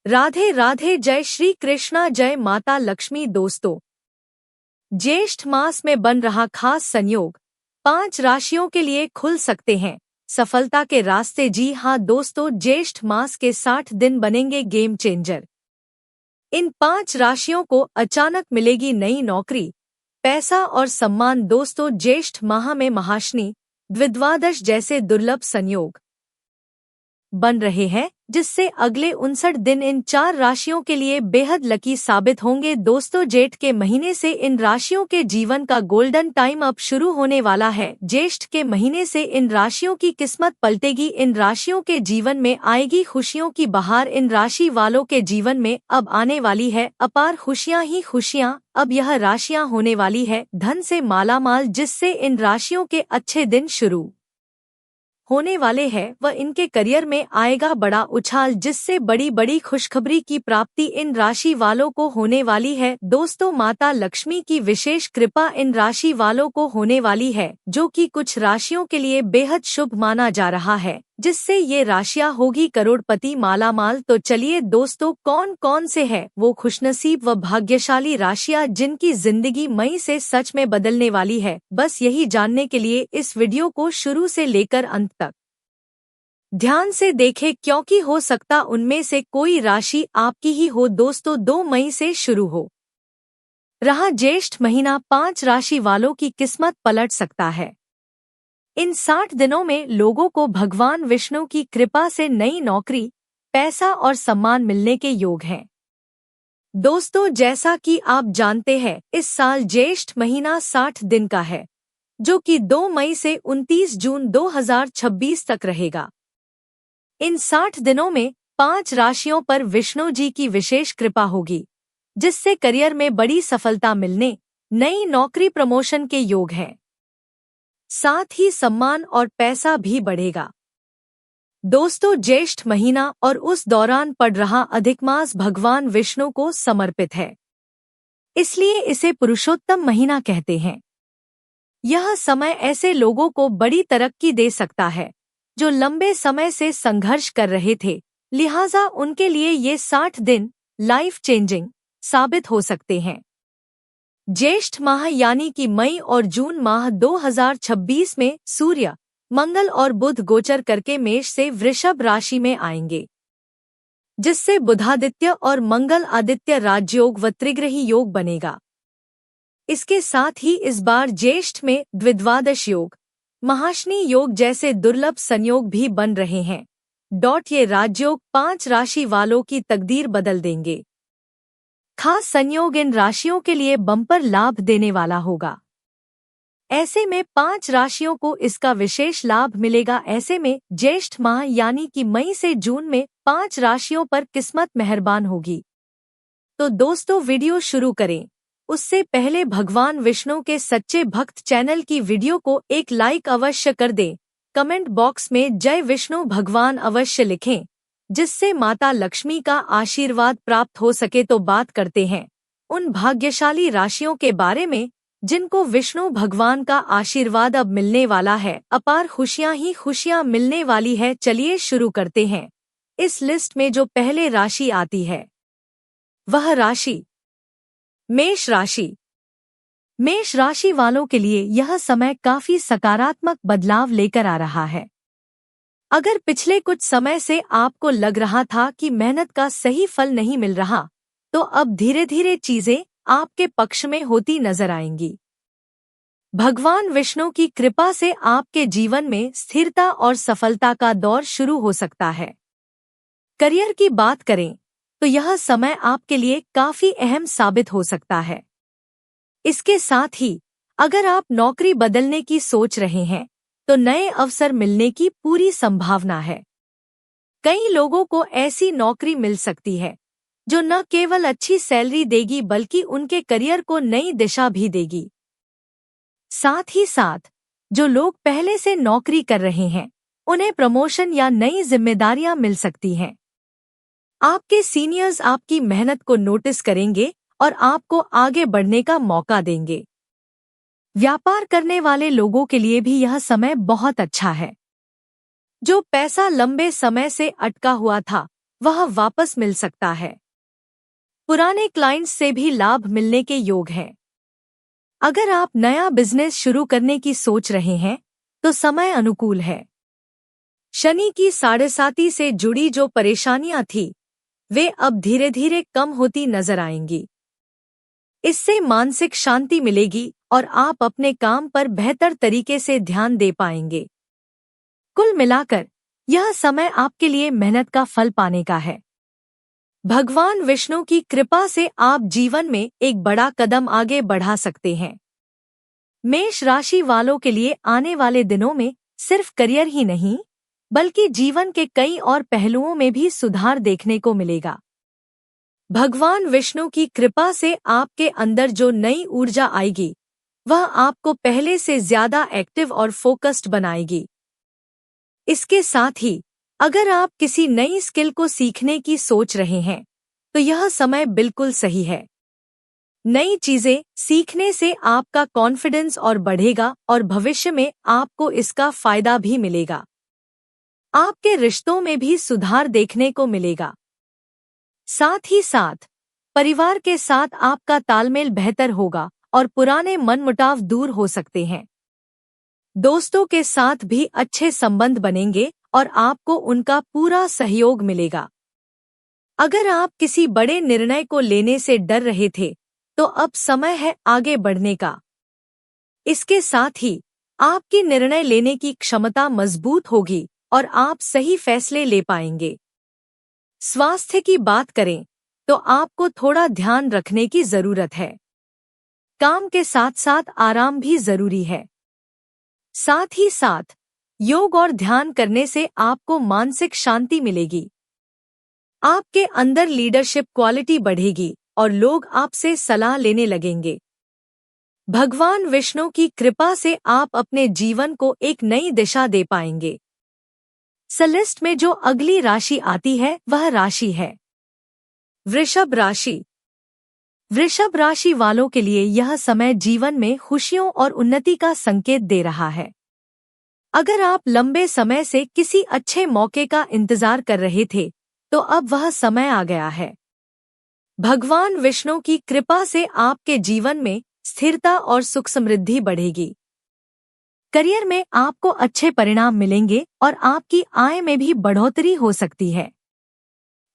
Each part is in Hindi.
राधे राधे। जय श्री कृष्णा, जय माता लक्ष्मी। दोस्तों, ज्येष्ठ मास में बन रहा खास संयोग 5 राशियों के लिए खुल सकते हैं सफलता के रास्ते। जी हां दोस्तों, ज्येष्ठ मास के 60 दिन बनेंगे गेम चेंजर। इन 5 राशियों को अचानक मिलेगी नई नौकरी, पैसा और सम्मान। दोस्तों, ज्येष्ठ माह में महाशनि, द्विद्वादश जैसे दुर्लभ संयोग बन रहे हैं, जिससे अगले 59 दिन इन 4 राशियों के लिए बेहद लकी साबित होंगे। दोस्तों, जेठ के महीने से इन राशियों के जीवन का गोल्डन टाइम अब शुरू होने वाला है। ज्येष्ठ के महीने से इन राशियों की किस्मत पलटेगी, इन राशियों के जीवन में आएगी खुशियों की बहार। इन राशि वालों के जीवन में अब आने वाली है अपार खुशियां ही खुशियां। अब यह राशियां होने वाली है धन से मालामाल, जिससे इन राशियों के अच्छे दिन शुरू होने वाले हैं व इनके करियर में आएगा बड़ा उछाल, जिससे बड़ी बड़ी खुशखबरी की प्राप्ति इन राशि वालों को होने वाली है। दोस्तों, माता लक्ष्मी की विशेष कृपा इन राशि वालों को होने वाली है, जो कि कुछ राशियों के लिए बेहद शुभ माना जा रहा है, जिससे ये राशियां होगी करोड़पति मालामाल। तो चलिए दोस्तों, कौन कौन से है वो खुशनसीब व भाग्यशाली राशियां जिनकी जिंदगी मई से सच में बदलने वाली है। बस यही जानने के लिए इस वीडियो को शुरू से लेकर अंत तक ध्यान से देखें, क्योंकि हो सकता उनमें से कोई राशि आपकी ही हो। दोस्तों, 2 मई से शुरू हो रहा ज्येष्ठ महीना 5 राशि वालों की किस्मत पलट सकता है। इन 60 दिनों में लोगों को भगवान विष्णु की कृपा से नई नौकरी, पैसा और सम्मान मिलने के योग हैं। दोस्तों, जैसा कि आप जानते हैं, इस साल ज्येष्ठ महीना 60 दिन का है, जो कि 2 मई से 29 जून 2026 तक रहेगा। इन 60 दिनों में 5 राशियों पर विष्णु जी की विशेष कृपा होगी, जिससे करियर में बड़ी सफलता मिलने, नई नौकरी, प्रमोशन के योग हैं। साथ ही सम्मान और पैसा भी बढ़ेगा। दोस्तों, ज्येष्ठ महीना और उस दौरान पड़ रहा अधिक मास भगवान विष्णु को समर्पित है, इसलिए इसे पुरुषोत्तम महीना कहते हैं। यह समय ऐसे लोगों को बड़ी तरक्की दे सकता है जो लंबे समय से संघर्ष कर रहे थे, लिहाजा उनके लिए ये 60 दिन लाइफ चेंजिंग साबित हो सकते हैं। ज्येष्ठ माह यानी कि मई और जून माह 2026 में सूर्य, मंगल और बुध गोचर करके मेष से वृषभ राशि में आएंगे, जिससे बुधादित्य और मंगल आदित्य राजयोग व त्रिग्रही योग बनेगा। इसके साथ ही इस बार ज्येष्ठ में द्विद्वादश योग, महाशनि योग जैसे दुर्लभ संयोग भी बन रहे हैं। ये राजयोग 5 राशि वालों की तकदीर बदल देंगे। खास संयोग इन राशियों के लिए बम्पर लाभ देने वाला होगा। ऐसे में 5 राशियों को इसका विशेष लाभ मिलेगा। ऐसे में ज्येष्ठ माह यानी कि मई से जून में 5 राशियों पर किस्मत मेहरबान होगी। तो दोस्तों, वीडियो शुरू करें उससे पहले भगवान विष्णु के सच्चे भक्त चैनल की वीडियो को एक लाइक अवश्य कर दें। कमेंट बॉक्स में जय विष्णु भगवान अवश्य लिखें, जिससे माता लक्ष्मी का आशीर्वाद प्राप्त हो सके। तो बात करते हैं उन भाग्यशाली राशियों के बारे में जिनको विष्णु भगवान का आशीर्वाद अब मिलने वाला है। अपार खुशियां ही खुशियां मिलने वाली है। चलिए शुरू करते हैं। इस लिस्ट में जो पहले राशि आती है वह राशि मेष राशि। मेष राशि वालों के लिए यह समय काफी सकारात्मक बदलाव लेकर आ रहा है। अगर पिछले कुछ समय से आपको लग रहा था कि मेहनत का सही फल नहीं मिल रहा, तो अब धीरे धीरे चीजें आपके पक्ष में होती नजर आएंगी। भगवान विष्णु की कृपा से आपके जीवन में स्थिरता और सफलता का दौर शुरू हो सकता है। करियर की बात करें तो यह समय आपके लिए काफी अहम साबित हो सकता है। इसके साथ ही अगर आप नौकरी बदलने की सोच रहे हैं तो नए अवसर मिलने की पूरी संभावना है। कई लोगों को ऐसी नौकरी मिल सकती है जो न केवल अच्छी सैलरी देगी बल्कि उनके करियर को नई दिशा भी देगी। साथ ही साथ जो लोग पहले से नौकरी कर रहे हैं उन्हें प्रमोशन या नई जिम्मेदारियां मिल सकती हैं। आपके सीनियर्स आपकी मेहनत को नोटिस करेंगे और आपको आगे बढ़ने का मौका देंगे। व्यापार करने वाले लोगों के लिए भी यह समय बहुत अच्छा है। जो पैसा लंबे समय से अटका हुआ था वह वापस मिल सकता है। पुराने क्लाइंट्स से भी लाभ मिलने के योग हैं। अगर आप नया बिजनेस शुरू करने की सोच रहे हैं तो समय अनुकूल है। शनि की 7.5 से जुड़ी जो परेशानियां थी वे अब धीरे धीरे कम होती नजर आएंगी। इससे मानसिक शांति मिलेगी और आप अपने काम पर बेहतर तरीके से ध्यान दे पाएंगे। कुल मिलाकर यह समय आपके लिए मेहनत का फल पाने का है। भगवान विष्णु की कृपा से आप जीवन में एक बड़ा कदम आगे बढ़ा सकते हैं। मेष राशि वालों के लिए आने वाले दिनों में सिर्फ करियर ही नहीं बल्कि जीवन के कई और पहलुओं में भी सुधार देखने को मिलेगा। भगवान विष्णु की कृपा से आपके अंदर जो नई ऊर्जा आएगी वह आपको पहले से ज्यादा एक्टिव और फोकस्ड बनाएगी। इसके साथ ही अगर आप किसी नई स्किल को सीखने की सोच रहे हैं तो यह समय बिल्कुल सही है। नई चीजें सीखने से आपका कॉन्फिडेंस और बढ़ेगा और भविष्य में आपको इसका फायदा भी मिलेगा। आपके रिश्तों में भी सुधार देखने को मिलेगा। साथ ही साथ परिवार के साथ आपका तालमेल बेहतर होगा और पुराने मनमुटाव दूर हो सकते हैं। दोस्तों के साथ भी अच्छे संबंध बनेंगे और आपको उनका पूरा सहयोग मिलेगा। अगर आप किसी बड़े निर्णय को लेने से डर रहे थे तो अब समय है आगे बढ़ने का। इसके साथ ही आपकी निर्णय लेने की क्षमता मजबूत होगी और आप सही फैसले ले पाएंगे। स्वास्थ्य की बात करें तो आपको थोड़ा ध्यान रखने की जरूरत है। काम के साथ साथ आराम भी जरूरी है। साथ ही साथ योग और ध्यान करने से आपको मानसिक शांति मिलेगी। आपके अंदर लीडरशिप क्वालिटी बढ़ेगी और लोग आपसे सलाह लेने लगेंगे। भगवान विष्णु की कृपा से आप अपने जीवन को एक नई दिशा दे पाएंगे। लिस्ट में जो अगली राशि आती है वह राशि है वृषभ राशि। वृषभ राशि वालों के लिए यह समय जीवन में खुशियों और उन्नति का संकेत दे रहा है। अगर आप लंबे समय से किसी अच्छे मौके का इंतजार कर रहे थे तो अब वह समय आ गया है। भगवान विष्णु की कृपा से आपके जीवन में स्थिरता और सुख समृद्धि बढ़ेगी। करियर में आपको अच्छे परिणाम मिलेंगे और आपकी आय में भी बढ़ोतरी हो सकती है।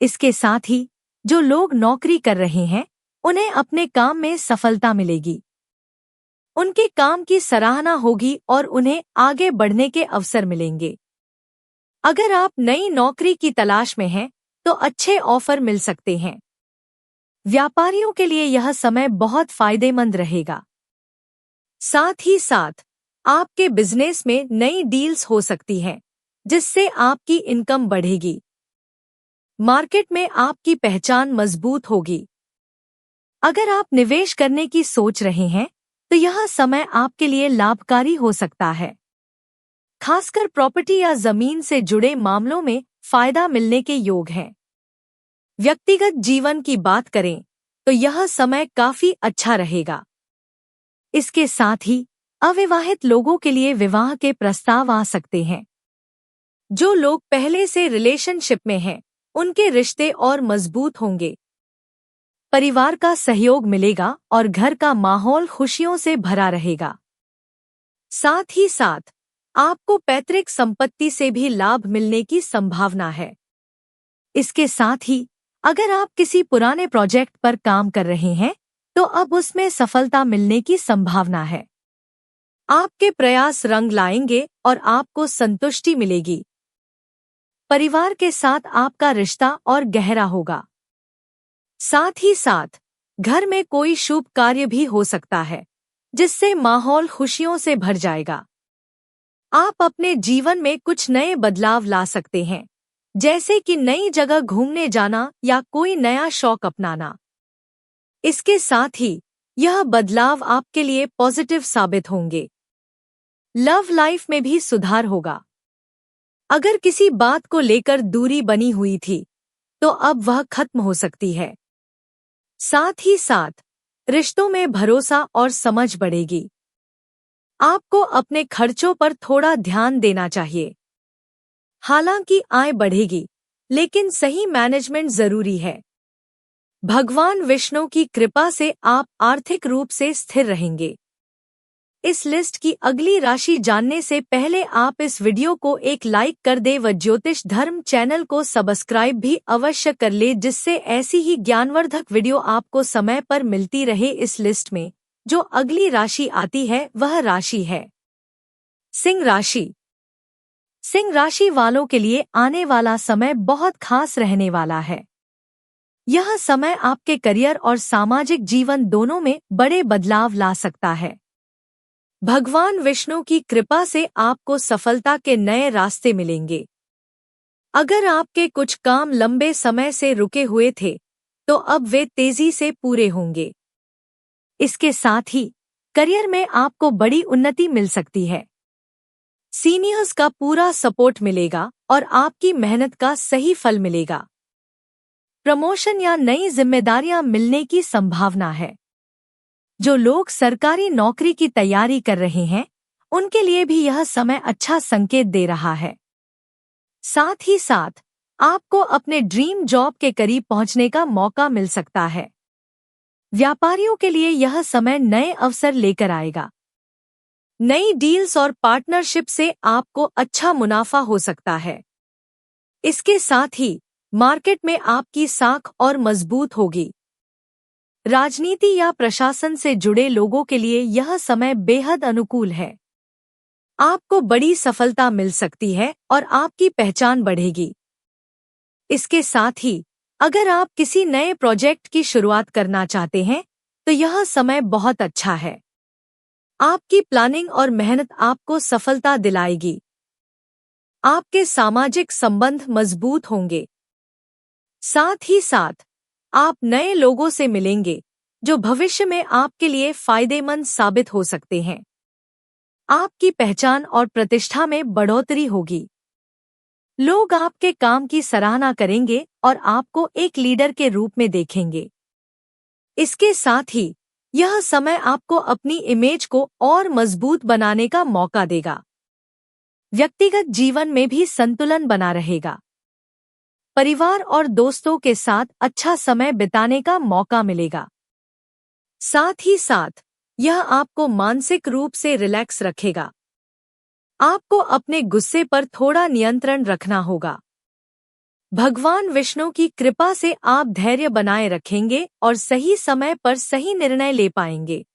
इसके साथ ही जो लोग नौकरी कर रहे हैं उन्हें अपने काम में सफलता मिलेगी। उनके काम की सराहना होगी और उन्हें आगे बढ़ने के अवसर मिलेंगे। अगर आप नई नौकरी की तलाश में हैं तो अच्छे ऑफर मिल सकते हैं। व्यापारियों के लिए यह समय बहुत फायदेमंद रहेगा। साथ ही साथ आपके बिजनेस में नई डील्स हो सकती हैं जिससे आपकी इनकम बढ़ेगी। मार्केट में आपकी पहचान मजबूत होगी। अगर आप निवेश करने की सोच रहे हैं तो यह समय आपके लिए लाभकारी हो सकता है। खासकर प्रॉपर्टी या जमीन से जुड़े मामलों में फायदा मिलने के योग हैं। व्यक्तिगत जीवन की बात करें तो यह समय काफी अच्छा रहेगा। इसके साथ ही अविवाहित लोगों के लिए विवाह के प्रस्ताव आ सकते हैं। जो लोग पहले से रिलेशनशिप में हैं, उनके रिश्ते और मजबूत होंगे। परिवार का सहयोग मिलेगा और घर का माहौल खुशियों से भरा रहेगा। साथ ही साथ आपको पैतृक संपत्ति से भी लाभ मिलने की संभावना है। इसके साथ ही अगर आप किसी पुराने प्रोजेक्ट पर काम कर रहे हैं तो अब उसमें सफलता मिलने की संभावना है। आपके प्रयास रंग लाएंगे और आपको संतुष्टि मिलेगी। परिवार के साथ आपका रिश्ता और गहरा होगा। साथ ही साथ घर में कोई शुभ कार्य भी हो सकता है जिससे माहौल खुशियों से भर जाएगा। आप अपने जीवन में कुछ नए बदलाव ला सकते हैं, जैसे कि नई जगह घूमने जाना या कोई नया शौक अपनाना। इसके साथ ही यह बदलाव आपके लिए पॉजिटिव साबित होंगे। लव लाइफ में भी सुधार होगा। अगर किसी बात को लेकर दूरी बनी हुई थी तो अब वह खत्म हो सकती है। साथ ही साथ रिश्तों में भरोसा और समझ बढ़ेगी। आपको अपने खर्चों पर थोड़ा ध्यान देना चाहिए। हालांकि आय बढ़ेगी लेकिन सही मैनेजमेंट जरूरी है। भगवान विष्णु की कृपा से आप आर्थिक रूप से स्थिर रहेंगे। इस लिस्ट की अगली राशि जानने से पहले आप इस वीडियो को एक लाइक कर दे व ज्योतिष धर्म चैनल को सब्सक्राइब भी अवश्य कर ले, जिससे ऐसी ही ज्ञानवर्धक वीडियो आपको समय पर मिलती रहे। इस लिस्ट में जो अगली राशि आती है वह राशि है सिंह राशि। सिंह राशि वालों के लिए आने वाला समय बहुत खास रहने वाला है। यह समय आपके करियर और सामाजिक जीवन दोनों में बड़े बदलाव ला सकता है। भगवान विष्णु की कृपा से आपको सफलता के नए रास्ते मिलेंगे। अगर आपके कुछ काम लंबे समय से रुके हुए थे तो अब वे तेजी से पूरे होंगे। इसके साथ ही करियर में आपको बड़ी उन्नति मिल सकती है। सीनियर्स का पूरा सपोर्ट मिलेगा और आपकी मेहनत का सही फल मिलेगा। प्रमोशन या नई जिम्मेदारियां मिलने की संभावना है। जो लोग सरकारी नौकरी की तैयारी कर रहे हैं उनके लिए भी यह समय अच्छा संकेत दे रहा है। साथ ही साथ आपको अपने ड्रीम जॉब के करीब पहुंचने का मौका मिल सकता है। व्यापारियों के लिए यह समय नए अवसर लेकर आएगा। नई डील्स और पार्टनरशिप से आपको अच्छा मुनाफा हो सकता है। इसके साथ ही मार्केट में आपकी साख और मजबूत होगी। राजनीति या प्रशासन से जुड़े लोगों के लिए यह समय बेहद अनुकूल है। आपको बड़ी सफलता मिल सकती है और आपकी पहचान बढ़ेगी। इसके साथ ही अगर आप किसी नए प्रोजेक्ट की शुरुआत करना चाहते हैं तो यह समय बहुत अच्छा है। आपकी प्लानिंग और मेहनत आपको सफलता दिलाएगी। आपके सामाजिक संबंध मजबूत होंगे। साथ ही साथ आप नए लोगों से मिलेंगे जो भविष्य में आपके लिए फायदेमंद साबित हो सकते हैं। आपकी पहचान और प्रतिष्ठा में बढ़ोतरी होगी। लोग आपके काम की सराहना करेंगे और आपको एक लीडर के रूप में देखेंगे। इसके साथ ही यह समय आपको अपनी इमेज को और मजबूत बनाने का मौका देगा। व्यक्तिगत जीवन में भी संतुलन बना रहेगा। परिवार और दोस्तों के साथ अच्छा समय बिताने का मौका मिलेगा। साथ ही साथ यह आपको मानसिक रूप से रिलैक्स रखेगा। आपको अपने गुस्से पर थोड़ा नियंत्रण रखना होगा। भगवान विष्णु की कृपा से आप धैर्य बनाए रखेंगे और सही समय पर सही निर्णय ले पाएंगे।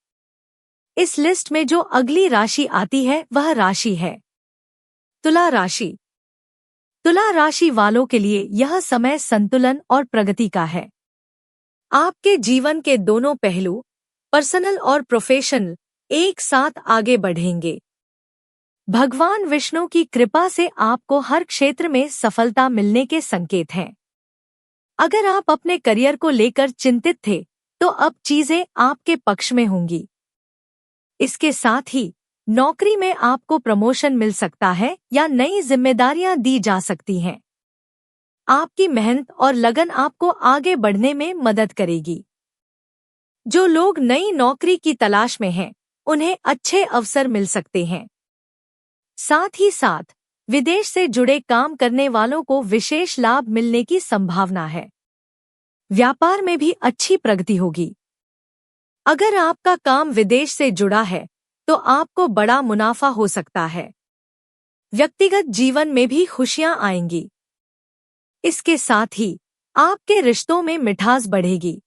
इस लिस्ट में जो अगली राशि आती है वह राशि है तुला राशि। तुला राशि वालों के लिए यह समय संतुलन और प्रगति का है। आपके जीवन के दोनों पहलू, पर्सनल और प्रोफेशनल, एक साथ आगे बढ़ेंगे। भगवान विष्णु की कृपा से आपको हर क्षेत्र में सफलता मिलने के संकेत हैं। अगर आप अपने करियर को लेकर चिंतित थे तो अब चीजें आपके पक्ष में होंगी। इसके साथ ही नौकरी में आपको प्रमोशन मिल सकता है या नई जिम्मेदारियां दी जा सकती हैं। आपकी मेहनत और लगन आपको आगे बढ़ने में मदद करेगी। जो लोग नई नौकरी की तलाश में हैं, उन्हें अच्छे अवसर मिल सकते हैं। साथ ही साथ विदेश से जुड़े काम करने वालों को विशेष लाभ मिलने की संभावना है। व्यापार में भी अच्छी प्रगति होगी। अगर आपका काम विदेश से जुड़ा है तो आपको बड़ा मुनाफा हो सकता है। व्यक्तिगत जीवन में भी खुशियां आएंगी। इसके साथ ही आपके रिश्तों में मिठास बढ़ेगी।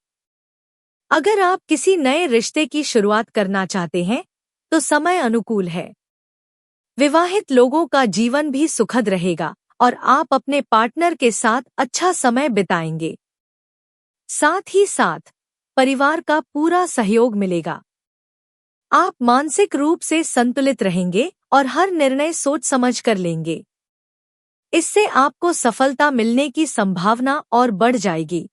अगर आप किसी नए रिश्ते की शुरुआत करना चाहते हैं तो समय अनुकूल है। विवाहित लोगों का जीवन भी सुखद रहेगा और आप अपने पार्टनर के साथ अच्छा समय बिताएंगे। साथ ही साथ परिवार का पूरा सहयोग मिलेगा। आप मानसिक रूप से संतुलित रहेंगे और हर निर्णय सोच समझ कर लेंगे। इससे आपको सफलता मिलने की संभावना और बढ़ जाएगी।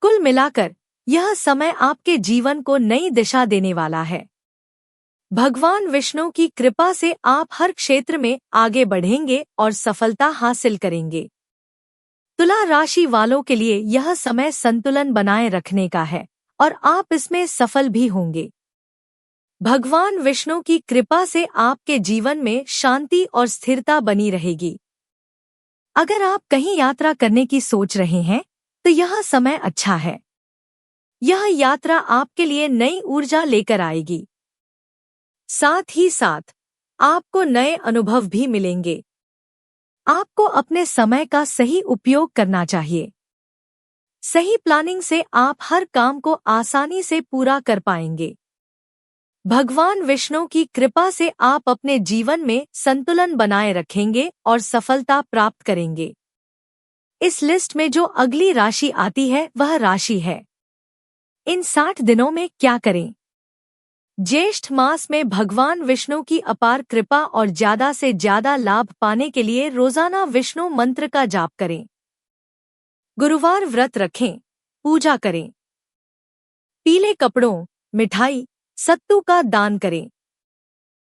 कुल मिलाकर यह समय आपके जीवन को नई दिशा देने वाला है। भगवान विष्णु की कृपा से आप हर क्षेत्र में आगे बढ़ेंगे और सफलता हासिल करेंगे। तुला राशि वालों के लिए यह समय संतुलन बनाए रखने का है और आप इसमें सफल भी होंगे। भगवान विष्णु की कृपा से आपके जीवन में शांति और स्थिरता बनी रहेगी। अगर आप कहीं यात्रा करने की सोच रहे हैं तो यह समय अच्छा है। यह यात्रा आपके लिए नई ऊर्जा लेकर आएगी। साथ ही साथ आपको नए अनुभव भी मिलेंगे। आपको अपने समय का सही उपयोग करना चाहिए। सही प्लानिंग से आप हर काम को आसानी से पूरा कर पाएंगे। भगवान विष्णु की कृपा से आप अपने जीवन में संतुलन बनाए रखेंगे और सफलता प्राप्त करेंगे। इस लिस्ट में जो अगली राशि आती है वह राशि है। इन 60 दिनों में क्या करें? ज्येष्ठ मास में भगवान विष्णु की अपार कृपा और ज्यादा से ज्यादा लाभ पाने के लिए रोजाना विष्णु मंत्र का जाप करें। गुरुवार व्रत रखें, पूजा करें। पीले कपड़ों, मिठाई, सत्तू का दान करें।